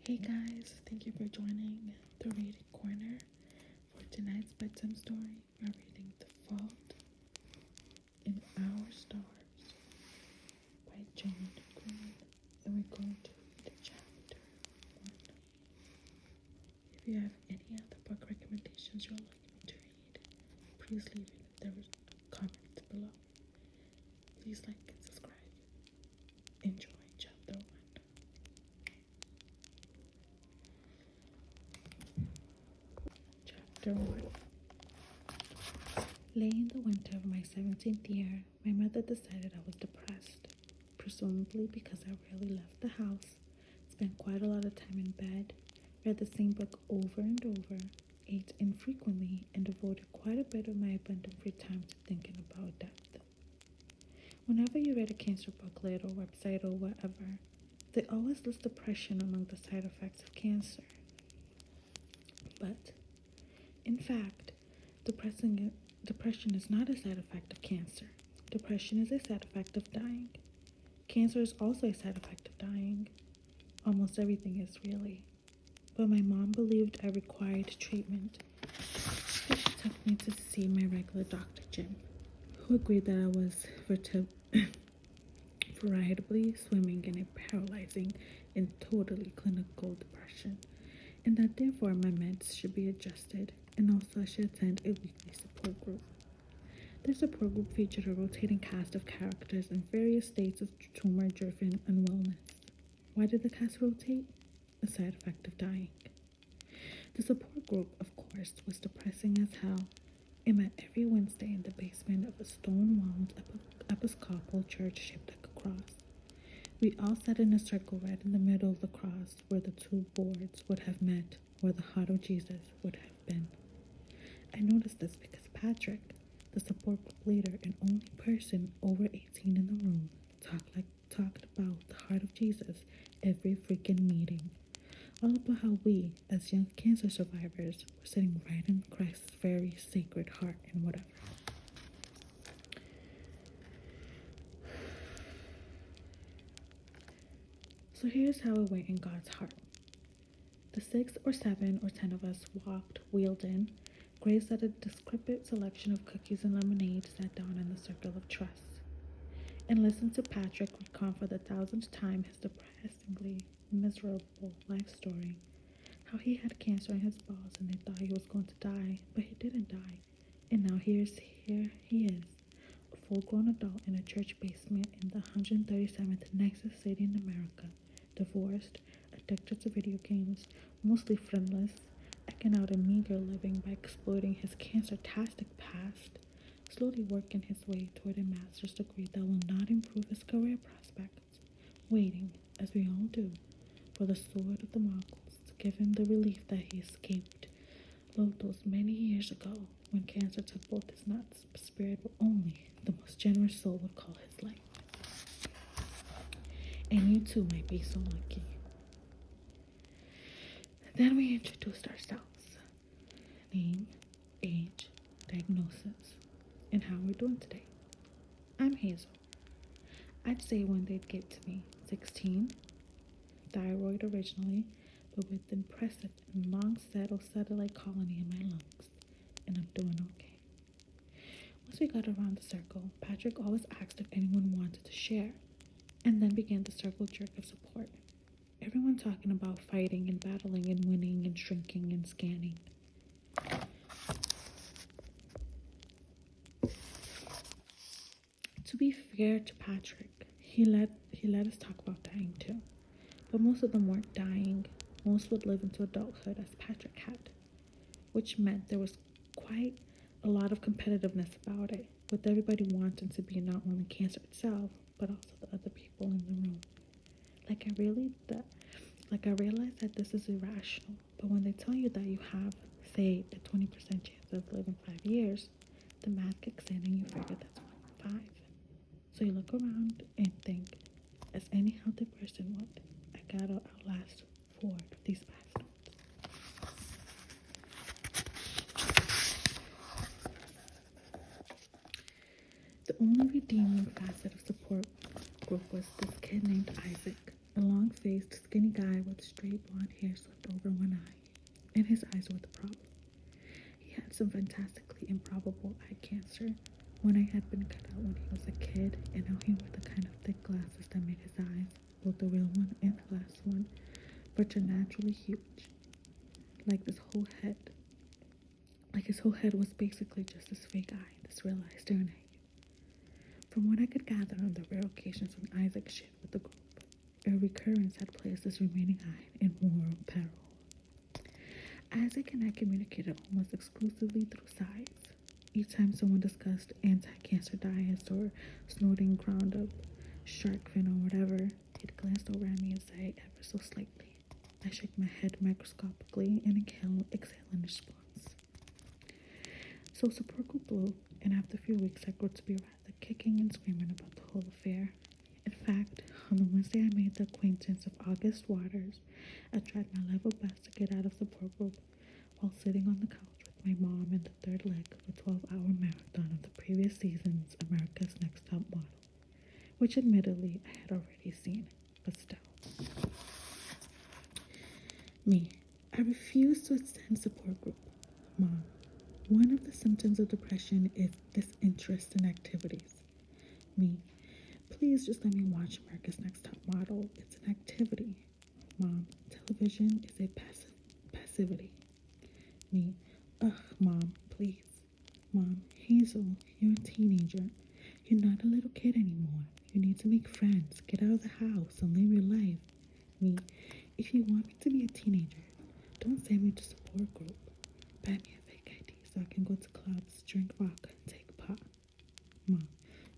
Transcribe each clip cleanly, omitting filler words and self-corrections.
Hey guys, thank you for joining the reading corner. For tonight's bedtime story, we're reading The Fault in Our Stars by John Green, and we're going to read chapter 1. If you have any other book recommendations you'd like me to read, please leave it in the comments below. Please like and subscribe. Enjoy chapter 1. Chapter 1. Late in the winter of my 17th year, my mother decided I was depressed, presumably because I rarely left the house, spent quite a lot of time in bed, read the same book over and over, ate infrequently, and devoted quite a bit of my abundant free time to thinking about death. Whenever you read a cancer booklet or website or whatever, they always list depression among the side effects of cancer. But in fact, depression is not a side effect of cancer. Depression is a side effect of dying. Cancer is also a side effect of dying. Almost everything is, really. But my mom believed I required treatment, so she took me to see my regular doctor, Jim, who agreed that I was veritably swimming in a paralyzing and totally clinical depression, and that therefore my meds should be adjusted, and also I should attend a weekly support group. The support group featured a rotating cast of characters in various states of tumor-driven unwellness. Why did the cast rotate? A side effect of dying. The support group, of course, was depressing as hell. It met every Wednesday in the basement of a stone-walled Episcopal church shaped like a cross. We all sat in a circle right in the middle of the cross, where the two boards would have met, where the heart of Jesus would have been. I noticed this because Patrick, the support group leader and only person over 18 in the room, talked about the heart of Jesus every freaking meeting. All about how we, as young cancer survivors, were sitting right in Christ's very sacred heart and whatever. So here's how it went in God's heart. The 6 or 7 or 10 of us wheeled in, grazed at a decrepit selection of cookies and lemonade, sat down in the circle of trust, and listened to Patrick recount for the 1,000th time his depressingly miserable life story. How he had cancer in his balls and they thought he was going to die, but he didn't die. And now here he is, a full-grown adult in a church basement in the 137th nicest city in America, divorced, addicted to video games, mostly friendless, eking out a meager living by exploiting his cancer-tastic past, slowly working his way toward a master's degree that will not improve his career prospects, waiting, as we all do, for the sword of the Mongols to give him the relief that he escaped those many years ago when cancer took both his nuts, but spared what only the most generous soul would call his life. And you too might be so lucky. Then we introduced ourselves. Name, age, diagnosis, and how we're doing today. I'm Hazel. I'd say when they'd get to me, 16, thyroid originally, but with impressive and long-settled satellite colony in my lungs, and I'm doing okay. Once we got around the circle, Patrick always asked if anyone wanted to share, and then began the circle jerk of support. Everyone talking about fighting and battling and winning and shrinking and scanning. To be fair to Patrick, he let us talk about dying too. But most of them weren't dying. Most would live into adulthood as Patrick had, which meant there was quite a lot of competitiveness about it, with everybody wanting to be not only cancer itself, but also the other people in the room. I realized that this is irrational, but when they tell you that you have, say, a 20% chance of living 5 years, the math kicks in and you figure that's 1 in 5. So you look around and think, as any healthy person would, I gotta outlast 4 of these bastards. The only redeeming facet of support group was this kid named Isaac, a long-faced, skinny guy with straight blonde hair swept over one eye, and his eyes were the problem. He had some fantastically improbable eye cancer. One eye had been cut out when he was a kid, and now he wore the kind of thick glasses that made his eyes, both the real one and the glass one, preternaturally huge. Like this whole head. Like his whole head was basically just this fake eye, this real eye staring at you. From what I could gather on the rare occasions when Isaac shared with the group, a recurrence had placed his remaining eye in mortal peril. Isaac and I communicated almost exclusively through sighs. Each time someone discussed anti-cancer diets or snorting ground up shark fin or whatever, he'd glance over at me and say ever so slightly. I shook my head microscopically and exhale in response. So support group blew, and after a few weeks I grew to be rather kicking and screaming about the whole affair. In fact, on the Wednesday I made the acquaintance of August Waters, I tried my level best to get out of support group while sitting on the couch with my mom in the third leg of a 12-hour marathon of the previous season's America's Next Top Model, which admittedly I had already seen, but still. Me, I refuse to attend support group. Mom, one of the symptoms of depression is disinterest in activities. Me, please just let me watch America's Next Top Model. It's an activity. Mom, television is a passivity. Me, ugh, Mom, please. Mom, Hazel, you're a teenager. You're not a little kid anymore. You need to make friends, get out of the house, and live your life. Me, if you want me to be a teenager, don't send me to support group. Buy me a fake ID so I can go to clubs, drink vodka, and take pot. Mom,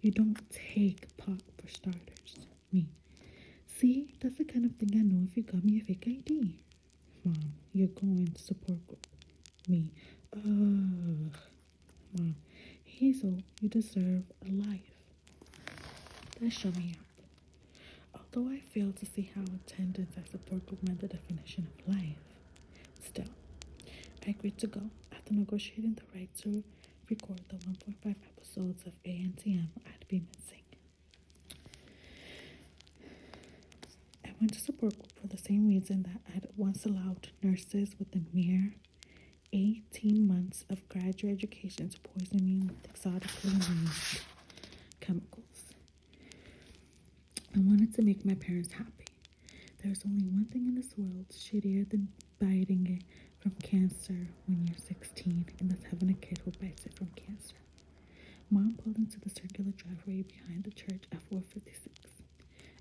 you don't take pot for starters. Me, see, that's the kind of thing I know if you got me a fake ID. Mom, you're going to support group. Me, ugh. Mom, Hazel, you deserve a life. That shut me up. Although I failed to see how attendance at support group meant the definition of life, still, I agreed to go after negotiating the right to record the 1.5 episodes of ANTM I'd be missing. I went to support group for the same reason that I'd once allowed nurses with a mere 18 months of graduate education to poison me with exotically named chemicals. I wanted to make my parents happy. There's only one thing in this world shittier than biting it from cancer when you're 16 and that's having a kid who bites it from cancer. Mom pulled into the circular driveway behind the church at 4:56.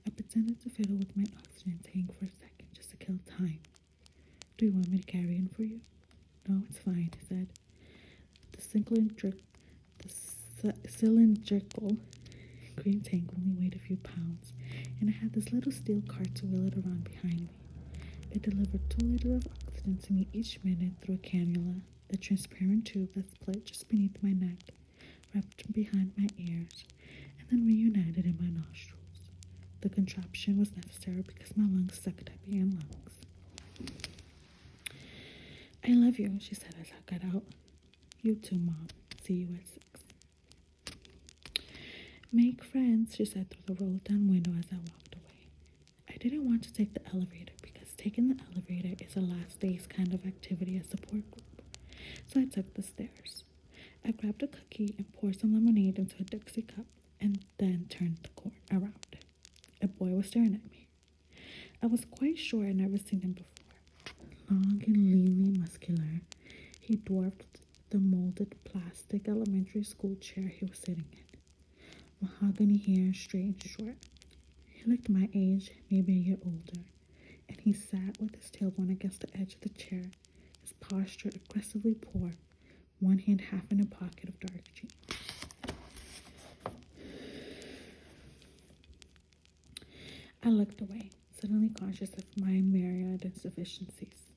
I pretended to fiddle with my oxygen tank for a second just to kill time. Do you want me to carry in for you? No, it's fine, I said. The cylindrical green tank only weighed a few pounds, and I had this little steel cart to wheel it around behind me. It delivered 2 liters of oxygen to me each minute through a cannula, a transparent tube that split just beneath my neck, wrapped behind my ears, and then reunited in my nostrils. The contraption was necessary because my lungs sucked at being lungs. I love you, she said as I got out. You too, Mom. See you at 6. Make friends, she said through the rolled-down window as I walked away. I didn't want to take the elevator because taking the elevator is a last days kind of activity at support group. So I took the stairs. I grabbed a cookie and poured some lemonade into a Dixie cup and then turned the corner around. A boy was staring at me. I was quite sure I'd never seen him before. Long and leanly muscular, he dwarfed the molded plastic elementary school chair he was sitting in. Mahogany hair, straight and short. He looked my age, maybe a year older, and he sat with his tailbone against the edge of the chair, his posture aggressively poor, one hand half in a pocket of dark jeans. I looked away, suddenly conscious of my myriad insufficiencies.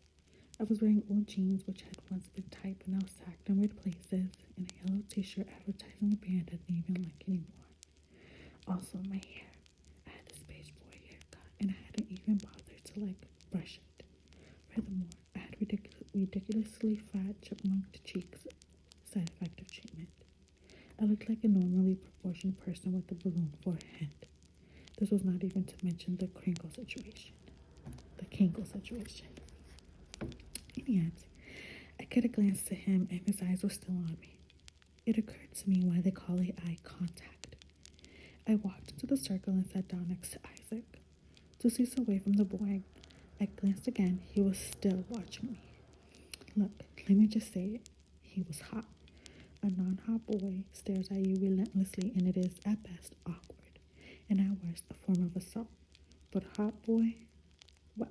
I was wearing old jeans which had once been tight but now sagged in weird places, and a yellow t-shirt advertising a band I didn't even like anymore. Also, my hair. I had this beige boy haircut, and I hadn't even bothered to, brush it. Furthermore, I had ridiculously fat chipmunked cheeks, side effect of treatment. I looked like a normally proportioned person with a balloon forehead. This was not even to mention the crinkle situation. Hinkle situation. And yet, I could have glanced at him and his eyes were still on me. It occurred to me why they call it eye contact. I walked into the circle and sat down next to Isaac. 2 seats away from the boy, I glanced again. He was still watching me. Look, let me just say it. He was hot. A non-hot boy stares at you relentlessly, and it is, at best, awkward, and at worst, a form of assault. But a hot boy, well.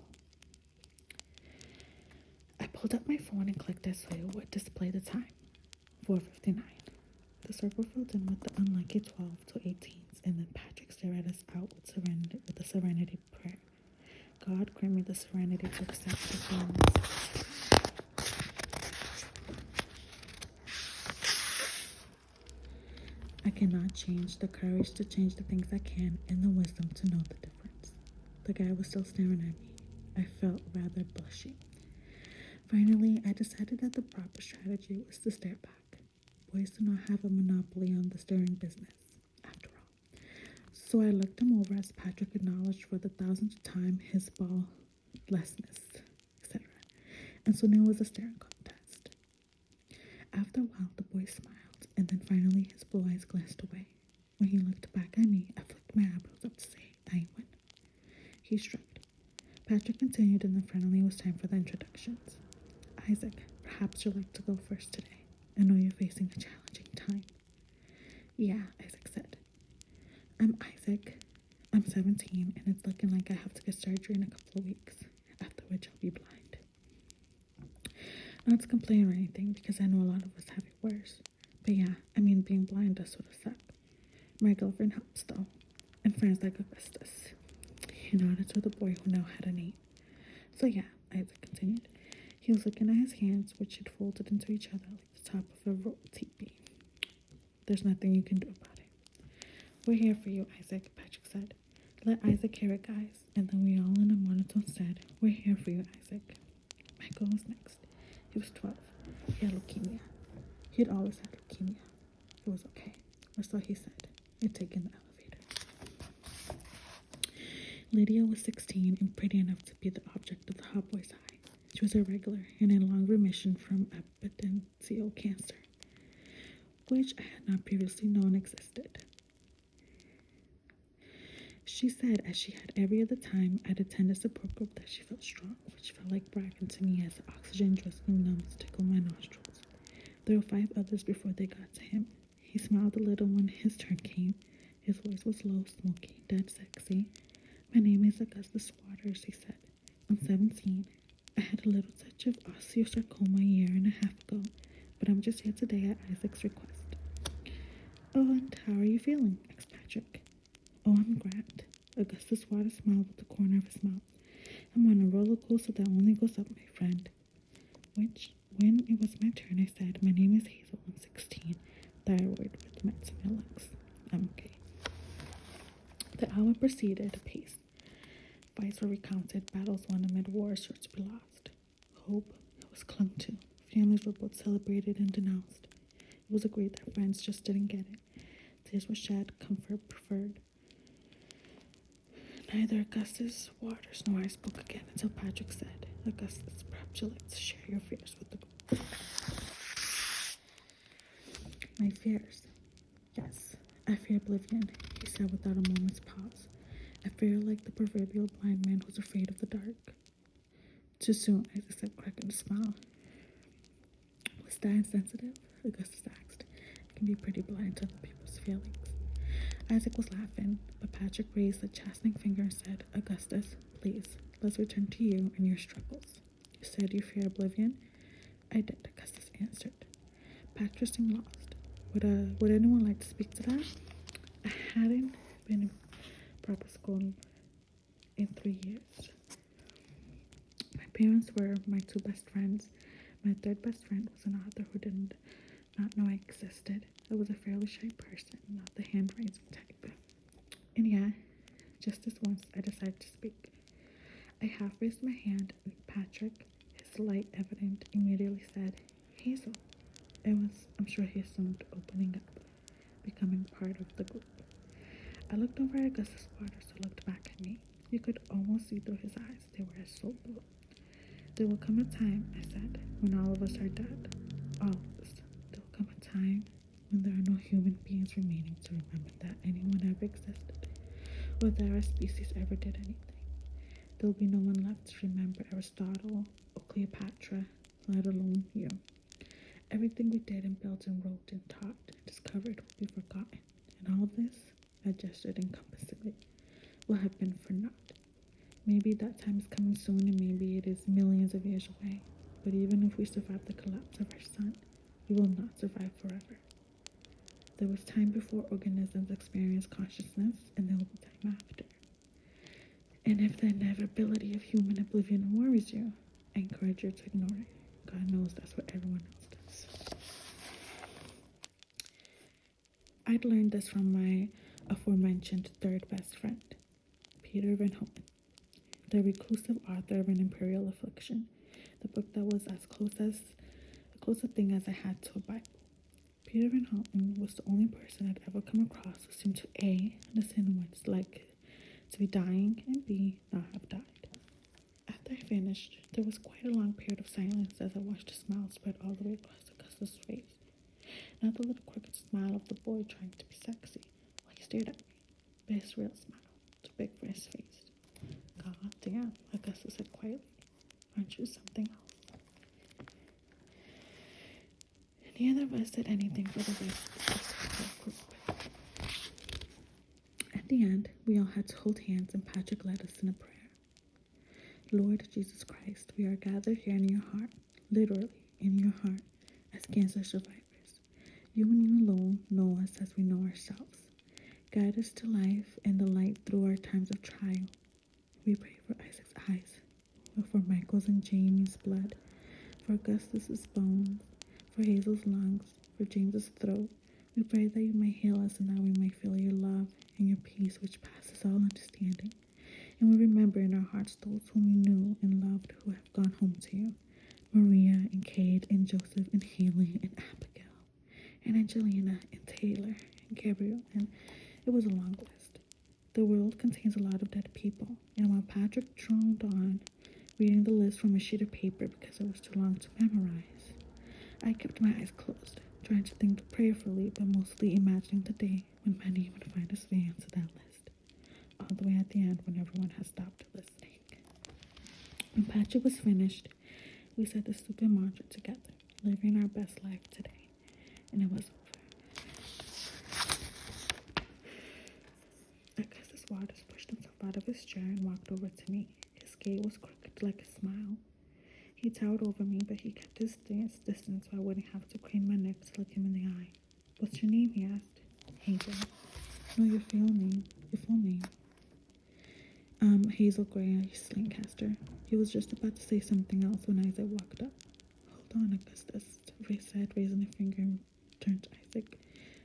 I pulled up my phone and clicked it so it would display the time. 4:59. The circle filled in with the unlucky 12 to 18s, and then Patrick stared at us out with a serenity prayer. God grant me the serenity to accept the feelings. I cannot change the courage to change the things I can, and the wisdom to know the difference. The guy was still staring at me. I felt rather blushy. Finally, I decided that the proper strategy was to stare back. Boys do not have a monopoly on the staring business, after all. So I looked him over as Patrick acknowledged for the 1000th time his balllessness, etc. And soon it was a staring contest. After a while, the boy smiled, and then finally his blue eyes glanced away. When he looked back at me, I flicked my eyebrows up to say, I win. He shrugged. Patrick continued, and then finally it was time for the introductions. Isaac, perhaps you'd like to go first today. I know you're facing a challenging time. Yeah, Isaac said. I'm Isaac. I'm 17, and it's looking like I have to get surgery in a couple of weeks, after which I'll be blind. Not to complain or anything, because I know a lot of us have it worse. But yeah, I mean, being blind does sort of suck. My girlfriend helps, though, and friends like Augustus. He nodded to the boy who now had a name. So yeah, Isaac continued. He was looking at his hands, which had folded into each other like the top of a rope teepee. There's nothing you can do about it. We're here for you, Isaac, Patrick said. Let Isaac hear it, guys. And then we all in a monotone said, we're here for you, Isaac. Michael was next. He was 12. He had leukemia. He'd always had leukemia. It was okay, or so he said. I'd taken the elevator. Lydia was 16 and pretty enough to be the object of the hot boy's eye. She was irregular and in long remission from epithelial cancer, which I had not previously known existed. She said, as she had every other time I'd attend a support group, that she felt strong, which felt like bragging to me as the oxygen drizzling numbs tickled my nostrils. There were 5 others before they got to him. He smiled a little when his turn came. His voice was low, smoky, dead sexy. My name is Augustus Waters, he said. I'm 17. I had a little touch of osteosarcoma a year and a half ago, but I'm just here today at Isaac's request. Oh, and how are you feeling? Asked Patrick. Oh, I'm grand. Augustus Waters smiled with the corner of his mouth. I'm on a roller coaster that only goes up, my friend. When it was my turn, I said, my name is Hazel. I'm 16. Thyroid with Metsamilux. I'm okay. The hour proceeded apace. Fights were recounted, battles won amid wars sure to be lost. Hope was clung to. Families were both celebrated and denounced. It was agreed that friends just didn't get it. Tears were shed, comfort preferred. Neither Augustus Waters nor I spoke again until Patrick said, Augustus, perhaps you'd like to share your fears with the group. My fears? Yes, I fear oblivion, he said without a moment's pause. I fear like the proverbial blind man who's afraid of the dark. Too soon, Isaac said, cracking a smile. Was that insensitive? Augustus asked. It can be pretty blind to other people's feelings. Isaac was laughing, but Patrick raised a chastening finger and said, Augustus, please, let's return to you and your struggles. You said you fear oblivion? I did, Augustus answered. Patrick seemed lost. Would anyone like to speak to that? I hadn't been in proper school in 3 years. My parents were my 2 best friends. My 3rd best friend was an author who did not know I existed. I was a fairly shy person, not the hand-raising type. And yeah, just this once, I decided to speak. I half raised my hand, and Patrick, his light evident, immediately said, Hazel. I'm sure he assumed opening up, becoming part of the group. I looked over at Augustus Waters, who looked back at me. You could almost see through his eyes. They were so blue. There will come a time, I said, when all of us are dead. All of us. There will come a time when there are no human beings remaining to remember that anyone ever existed, or that our species ever did anything. There will be no one left to remember Aristotle or Cleopatra, let alone you. Everything we did and built and wrote and taught and discovered will be forgotten, and all this, I gestured encompassingly, will have been for naught. Maybe that time is coming soon, and maybe it is millions of years away. But even if we survive the collapse of our sun, we will not survive forever. There was time before organisms experienced consciousness, and there will be time after. And if the inevitability of human oblivion worries you, I encourage you to ignore it. God knows that's what everyone else does. I'd learned this from my aforementioned third best friend, Peter Van Houten, the reclusive author of An Imperial Affliction, the book that was as close a thing as I had to a Bible. Peter Van Houten was the only person I'd ever come across who seemed to A, understand what it's like to be dying, and B, not have died. After I finished, there was quite a long period of silence as I watched a smile spread all the way across Augustus' face. Not the little crooked smile of the boy trying to be sexy while he stared at me, but his real smile, too big for his face. God damn, Augustus said quietly. Aren't you something else? Neither of us said anything for the rest of the group. At the end, we all had to hold hands, and Patrick led us in a prayer. Lord Jesus Christ, we are gathered here in your heart, literally in your heart, as cancer survivors. You and you alone know us as we know ourselves. Guide us to life and the light through our times of trial. We pray for Isaac's eyes, for Michael's and Jamie's blood, for Augustus's bones, for Hazel's lungs, for James's throat. We pray that you may heal us and that we may feel your love and your peace which passes all understanding. And we remember in our hearts those whom we knew and loved who have gone home to you. Maria and Cade and Joseph and Haley and Abigail and Angelina and Taylor and Gabriel, and it was a long list. The world contains a lot of dead people, and while Patrick droned on, reading the list from a sheet of paper because it was too long to memorize, I kept my eyes closed, trying to think prayerfully, but mostly imagining the day when my name would find its way into that list, all the way at the end when everyone had stopped listening. When Patrick was finished, we said the stupid mantra together, living our best life today, and it was over. Augustus Waters pushed himself out of his chair and walked over to me. His gait was crooked like a smile. He towered over me, but he kept his distance so I wouldn't have to crane my neck to look him in the eye. What's your name? He asked. Hazel. No, your full name. Your full name. Hazel Gray, Lancaster. He was just about to say something else when Isaac walked up. Hold on, Augustus, Ray said, raising a finger and turned to Isaac.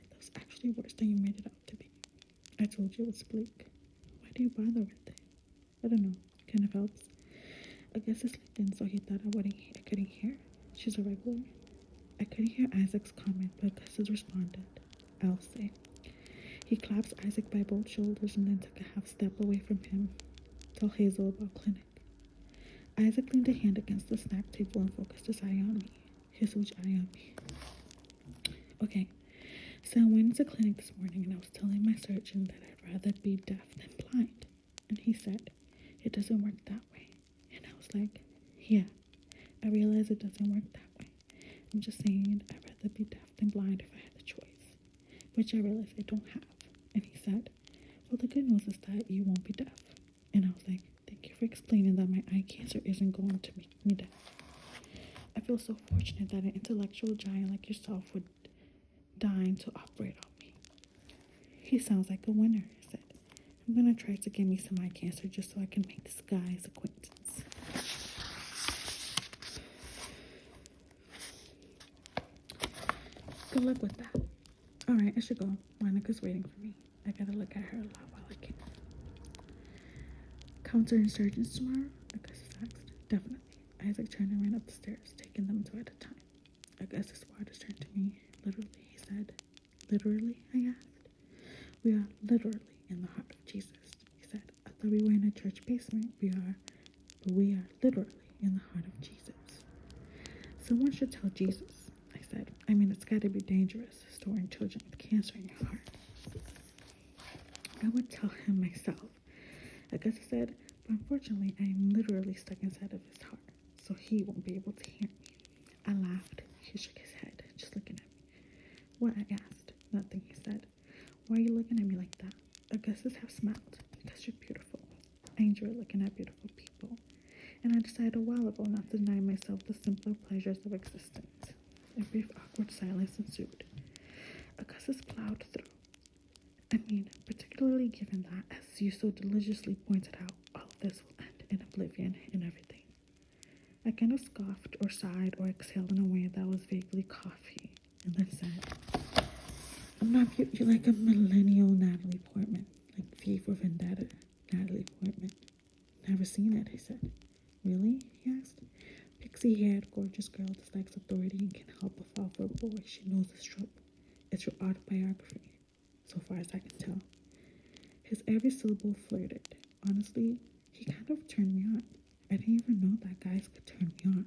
That was actually worse than you made it out to be. I told you it was bleak. Why do you bother with it? I don't know. Kind of helps. I guess it's sleeping, so he thought I couldn't hear. She's a regular. I couldn't hear Isaac's comment, but Augustus responded. I'll say. He clasped Isaac by both shoulders and then took a half step away from him. Tell Hazel about clinic. Isaac leaned a hand against the snack table and focused his eye on me. His huge eye on me. Okay, so I went to clinic this morning and I was telling my surgeon that I'd rather be deaf than blind. And he said, it doesn't work that way. And I was like, yeah, I realize it doesn't work that way. I'm just saying I'd rather be deaf than blind if I had the choice, which I realize I don't have. And he said, well, the good news is that you won't be deaf. And I was like, thank you for explaining that my eye cancer isn't going to make me deaf. I feel so fortunate that an intellectual giant like yourself would deign to operate on me. He sounds like a winner, I said. I'm going to try to get me some eye cancer just so I can make this guy's acquaintance. Good luck with that. Alright, I should go. Monica's waiting for me. I gotta look at her a lot while I can. Counterinsurgents tomorrow? Augustus asked. Definitely. Isaac turned and ran up the stairs, taking them two at a time. Augustus Waters turned to me. Literally, he said. Literally? I asked. We are literally in the heart of Jesus, he said. I thought we were in a church different we are literally in the heart of Jesus. Someone should tell Jesus, I said. I mean, it's got to be dangerous, storing children with cancer in your heart. I would tell him myself. I guess I said, but unfortunately, I am literally stuck inside of his heart, so he won't be able to hear me. I laughed. He shook his head, just looking at me. What? I asked. Nothing, he said. Why are you looking at me like that? Augustus half smiled. Because you're beautiful. I enjoy looking at beautiful people. And I decided a while ago not to deny myself the simpler pleasures of existence. A brief awkward silence ensued. Augustus plowed through. I mean, particularly given that, as you so deliciously pointed out, all of this will end in oblivion and everything. I kind of scoffed or sighed or exhaled in a way that was vaguely coughy, and then said, I'm not you're like a millennial Natalie Portman, like V for Vendetta, Natalie Portman. Never seen it, he said. Really? He asked. Pixie-haired, gorgeous girl dislikes authority and can't help but fall for a boy she knows is trouble. It's your autobiography, so far as I can tell. His every syllable flirted. Honestly, he kind of turned me on. I didn't even know that guys could turn me on.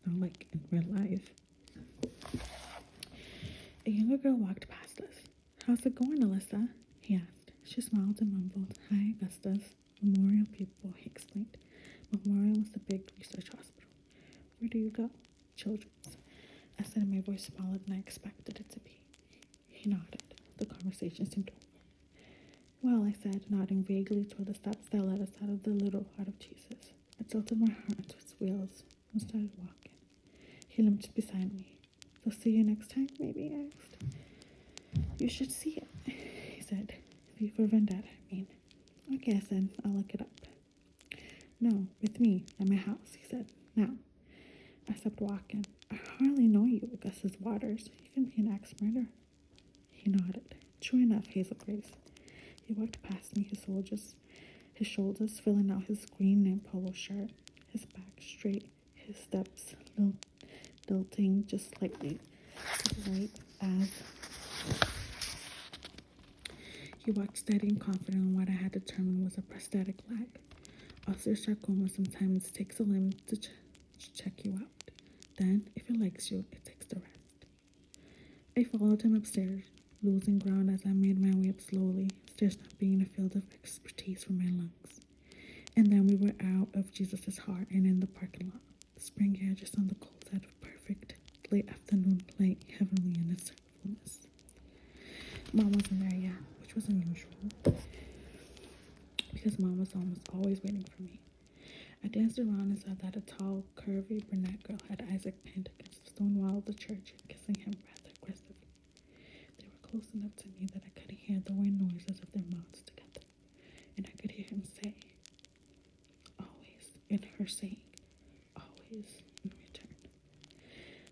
Not like in real life. A younger girl walked past us. How's it going, Alyssa? He asked. She smiled and mumbled, Hi, Augustus. Memorial people, he explained. Memorial was the big research hospital. Where do you go? Children's. I said in my voice smaller than I expected it to be. He nodded. The conversation seemed over. Well, I said, nodding vaguely toward the steps that led us out of the little heart of Jesus. I tilted my heart into its wheels and started walking. He limped beside me. So see you next time, maybe, I asked. You should see it, he said. V for Vendetta, I mean. Okay, I said, I'll look it up. No, with me, at my house, he said. Now. I stopped walking. I hardly know you, Augustus Waters. You can be an axe murderer. He nodded. True enough, Hazel Grace. He walked past me, his shoulders filling out his green knit polo shirt, his back straight, his steps lilting just slightly, right as he walked steady and confident on what I had determined was a prosthetic leg. Osteosarcoma sometimes takes a limb to check you out. Then, if it likes you, it takes the rest. I followed him upstairs, losing ground as I made my way up slowly, stairs not being a field of expertise for my lungs. And then we were out of Jesus' heart and in the parking lot. The spring air just on the cold side of perfect late afternoon light, heavenly in its fullness. Mom wasn't there yet, which was unusual, because Mom was almost always waiting for me. I danced around and saw that a tall, curvy brunette girl had Isaac pinned against the stone wall of the church and kissing him rather aggressively. They were close enough to me that I could hear the weird noises of their mouths together, and I could hear him say, always, and her saying, always, in return.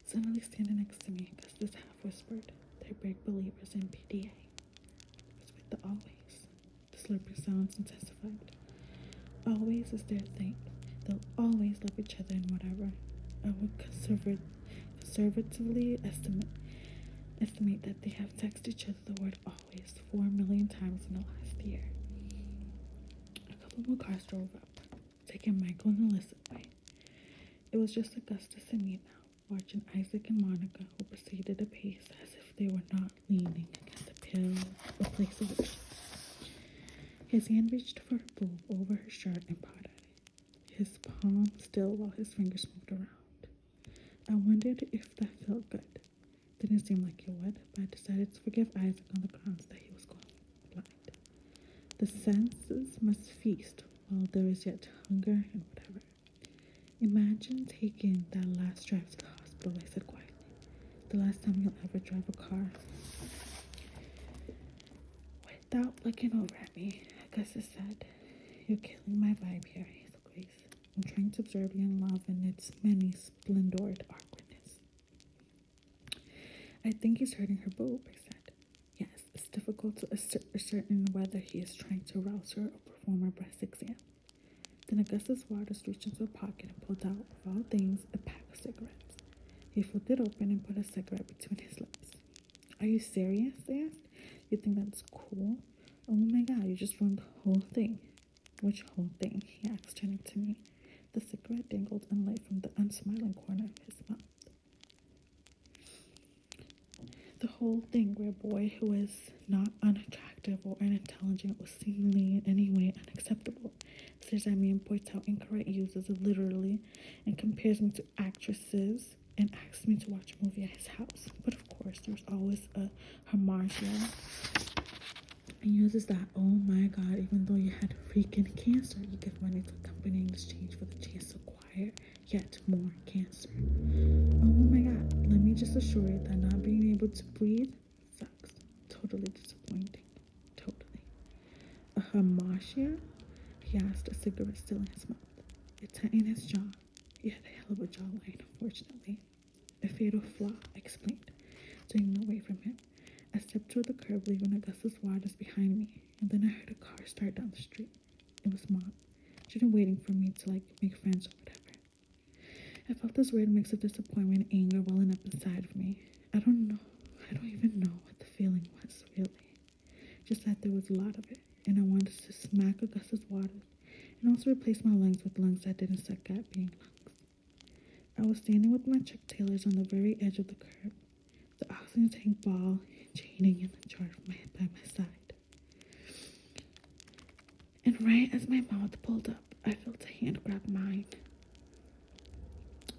Suddenly standing next to me, Augustus half whispered, they're big believers in PDA. It was with the always. The slurping sounds intensified. Always is their thing. They'll always love each other and whatever. I would conservatively estimate that they have texted each other the word always 4 million times in the last year. A couple more cars drove up, taking Michael and Alyssa away. It was just Augustus and me now, watching Isaac and Monica, who proceeded apace as if they were not leaning against a pale or place of worship. His hand reached for her boob over her shirt and pawed at it, his palm still while his fingers moved around. I wondered if that felt good. Didn't seem like it would, but I decided to forgive Isaac on the grounds that he was going blind. The senses must feast while there is yet hunger and whatever. Imagine taking that last drive to the hospital, I said quietly. The last time you'll ever drive a car. Without looking over at me, Augustus said, you're killing my vibe here, Hazel Grace. I'm trying to observe young love in its many splendored awkwardness. I think he's hurting her boob, I said. Yes, it's difficult to ascertain whether he is trying to rouse her or perform a breast exam. Then Augustus Waters reached into a pocket and pulled out, of all things, a pack of cigarettes. He flipped it open and put a cigarette between his lips. Are you serious? I asked. You think that's cool? Oh my god, you just ruined the whole thing. Which whole thing? He asked, turning to me. The cigarette dangled unlit from the unsmiling corner of his mouth. The whole thing where a boy who is not unattractive or unintelligent or seemingly in any way unacceptable stares at me and points out incorrect uses of literally and compares me to actresses and asks me to watch a movie at his house. But of course, there's always a hamartia and uses that, oh my god, even though you had freaking cancer, you give money to a company in exchange for the chance to acquire yet more cancer. Oh my god, let me just assure you that not being able to breathe sucks. Totally disappointing. Totally. A hamartia? He asked, a cigarette still in his mouth. It tightened his jaw. He had a hell of a jawline, unfortunately. A fatal flaw, I explained, turning away from him. I stepped toward the curb, leaving Augustus Waters behind me, and then I heard a car start down the street. It was Mom. She'd been waiting for me to, make friends or whatever. I felt this weird mix of disappointment and anger welling up inside of me. I don't even know what the feeling was, really. Just that there was a lot of it, and I wanted to smack Augustus Waters, and also replace my lungs with lungs that didn't suck at being lungs. I was standing with my Chuck Taylors on the very edge of the curb, the oxygen tank ball chaining in the jar by my side. And right as my mouth pulled up, I felt a hand grab mine.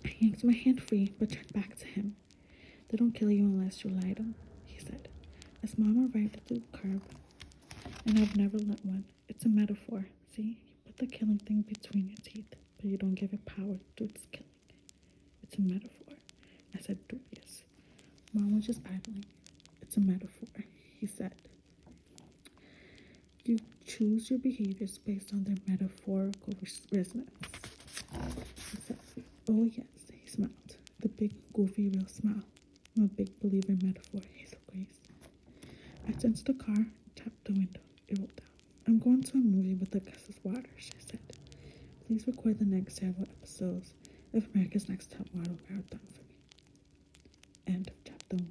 I yanked my hand free, but turned back to him. They don't kill you unless you light them, he said, as Mom arrived at the curb. And I've never lit one. It's a metaphor. See, you put the killing thing between your teeth, but you don't give it power to do its killing. It's a metaphor, I said, dubious. Mom was just idling. It's a metaphor, he said. You choose your behaviors based on their metaphorical resonance, he said. Oh yes, he smiled. The big, goofy, real smile. I'm a big believer in metaphor, Hazel Grace. I turned to the car, tapped the window. It rolled down. I'm going to a movie with Augustus Waters, she said. Please record the next several episodes of America's Next Top Model Marathon for me. End of chapter 1.